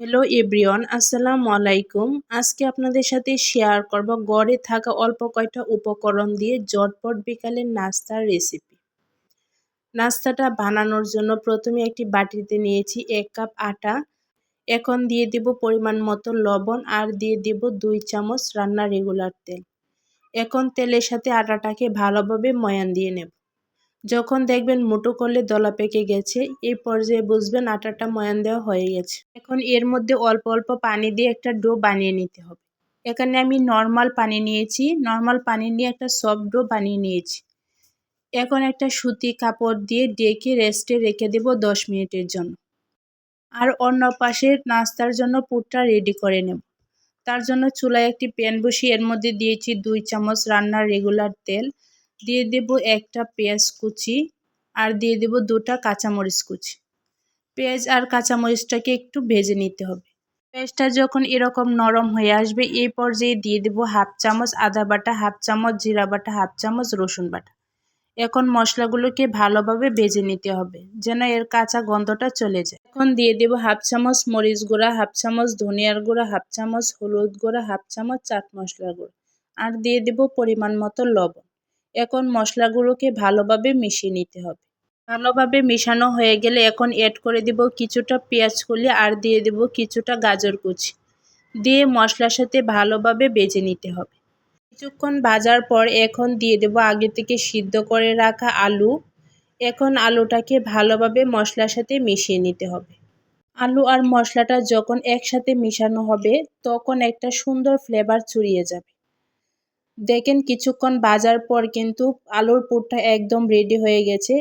Hello everyone, আসসালামু আলাইকুম। আজকে আপনাদের সাথে শেয়ার করব ঘরে থাকা অল্প কয়টা উপকরণ দিয়ে ঝটপট বিকালের নাস্তার রেসিপি। নাস্তাটা বানানোর জন্য প্রথমে একটি বাটিতে নিয়েছি 1 কাপ আটা। এখন দিয়ে দিব পরিমাণ মতো লবণ আর দিয়ে দিব 2 চামচ রান্নার রেগুলার তেল। এখন তেলের সাথে আটাটাকে ভালোভাবে ময়ান দিয়ে নেব। যখন দেখবেন মুঠো করলে দলা পেকে গেছে, এই পর্যায়ে বুঝবেন আটাটা ময়ান দেওয়া হয়ে গেছে। এখন এর মধ্যে অল্প অল্প পানি দিয়ে একটা ডো বানিয়ে নিতে হবে। এখানে আমি নর্মাল পানি নিয়েছি, নর্মাল পানি নিয়ে একটা সফট ডো বানিয়ে নিয়েছি। এখন একটা সুতি কাপড় দিয়ে ডেকে রেস্টে রেখে দেব 10 মিনিটের জন্য। আর অন্য পাশে নাস্তার জন্য পুরটা রেডি করে নেব। তার জন্য চুলায় একটি প্যান বসিয়ে এর মধ্যে দিয়েছি 2 চামচ রান্নার রেগুলার তেল, দিয়ে দেব একটা পেঁয়াজ কুচি আর দিয়ে দেব 2টা কাঁচামরিচ কুচি। পেঁয়াজ আর কাঁচামরিচটাকে একটু ভেজে নিতে হবে। পেঁয়াজটা যখন এরকম নরম হয়ে আসবে, এই পর্যায়ে দিয়ে দেব হাফ চামচ আদা বাটা, হাফ চামচ জিরা বাটা, হাফ চামচ রসুন বাটা। এখন মশলাগুলোকে ভালোভাবে ভেজে নিতে হবে যেন এর কাঁচা গন্ধটা চলে যায়। এখন দিয়ে দেব হাফ চামচ মরিচ গুঁড়া, হাফ চামচ ধনিয়ার গুঁড়া, হাফ চামচ হলুদ গুঁড়া, হাফ চামচ চাট মশলার গুঁড়া আর দিয়ে দেব পরিমাণ মতো লবণ। এখন মশলাগুলোকে ভালোভাবে মিশিয়ে নিতে হবে। ভালোভাবে মেশানো হয়ে গেলে এখন অ্যাড করে দেব কিছুটা পেঁয়াজ কলি আর দিয়ে দেব কিছুটা গাজর কুচি, দিয়ে মশলার সাথে ভালোভাবে ভেজে নিতে হবে। কিছুক্ষণ ভাজার পর এখন দিয়ে দেব আগে থেকে সিদ্ধ করে রাখা আলু। এখন আলুটাকে ভালোভাবে মশলার সাথে মিশিয়ে নিতে হবে। আলু আর মশলাটা যখন একসাথে মিশানো হবে তখন একটা সুন্দর ফ্লেভার ছড়িয়ে যাবে। দেখেন কিছুক্ষণ ভাজার পর কিন্তু আলুর পুরটা একদম রেডি হয়ে গেছে।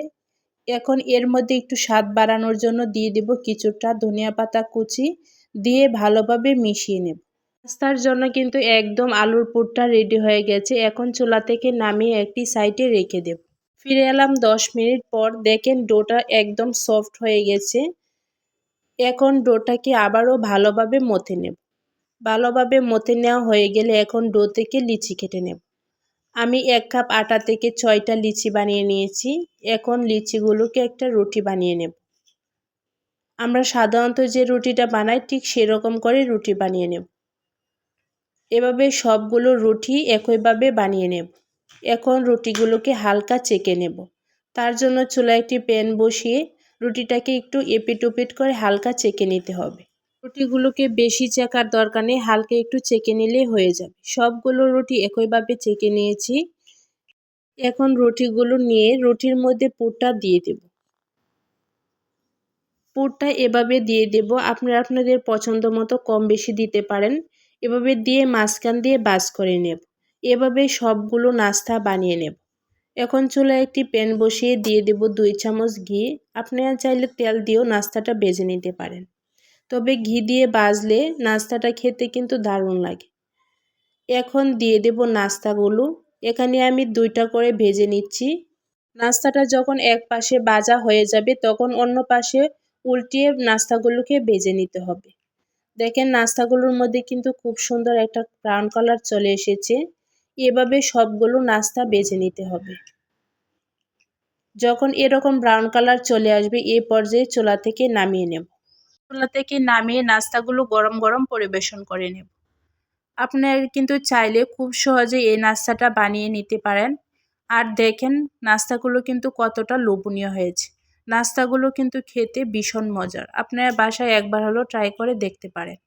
এখন এর মধ্যে একটু স্বাদ বাড়ানোর জন্য দিয়ে দেব কিছুটা ধনিয়া পাতা কুচি, দিয়ে ভালোভাবে মিশিয়ে নেব। নাস্তার জন্য কিন্তু একদম আলুর পুরটা রেডি হয়ে গেছে। এখন চুলা থেকে নামিয়ে একটি সাইডে রেখে দেব। ফিরে এলাম 10 মিনিট পর, দেখেন ডোটা একদম সফট হয়ে গেছে। এখন ডোটাকে আবারও ভালোভাবে মথে নেব। ভালোভাবে মথে নেওয়া হয়ে গেলে এখন ডো থেকে লিচি কেটে নেব। আমি 1 কাপ আটা থেকে 6টা লিচি বানিয়ে নিয়েছি। এখন লিচিগুলোকে একটা রুটি বানিয়ে নেব। আমরা সাধারণত যে রুটিটা বানাই ঠিক সেরকম করে রুটি বানিয়ে নেব। এভাবে সবগুলো রুটি একইভাবে বানিয়ে নেব। এখন রুটিগুলোকে হালকা চেকে নেব। তার জন্য চুলায় একটি প্যান বসিয়ে রুটিটাকে একটু এপিট ওপিট করে হালকা চেকে নিতে হবে। রুটিগুলোকে বেশি চেকার দরকার নেই, হালকা একটু চেকে নিলেই হয়ে যাবে। সবগুলো রুটি একইভাবে চেকে নিয়েছি। এখন রুটিগুলো নিয়ে রুটির মধ্যে পুরটা দিয়ে দেব। পুরটা এভাবে দিয়ে দেব, আপনারা আপনাদের পছন্দ মতো কম বেশি দিতে পারেন। এভাবে দিয়ে মাঝখান দিয়ে ভাঁজ করে নেব। এভাবে সবগুলো নাস্তা বানিয়ে নেব। এখন চুলায় একটি প্যান বসিয়ে দিয়ে দেব 2 চামচ ঘি। আপনারা চাইলে তেল দিয়েও নাস্তাটা ভেজে নিতে পারেন, তবে ঘি দিয়ে ভাজলে নাস্তাটা খেতে কিন্তু দারুণ লাগে। এখন দিয়ে দেব নাস্তাগুলো। এখানে আমি 2টা করে ভেজে নিচ্ছি। নাস্তাটা যখন এক পাশে ভাজা হয়ে যাবে তখন অন্য পাশে উল্টিয়ে নাস্তাগুলোকে ভেজে নিতে হবে। দেখেন নাস্তাগুলোর মধ্যে কিন্তু খুব সুন্দর একটা ব্রাউন কালার চলে এসেছে। এভাবে সবগুলো নাস্তা ভেজে নিতে হবে। যখন এরকম ব্রাউন কালার চলে আসবে এই পর্যায়ে চুলা থেকে নামিয়ে নেব। চুলা থেকে নামিয়ে নাস্তাগুলো গরম গরম পরিবেশন করে নেব। আপনারা কিন্তু চাইলে খুব সহজে এই নাস্তাটা বানিয়ে নিতে পারেন। আর দেখেন নাস্তাগুলো কিন্তু কতটা লোভনীয় হয়েছে। নাস্তাগুলো কিন্তু খেতে ভীষণ মজার। আপনারা বাসায় একবার হলেও ট্রাই করে দেখতে পারেন।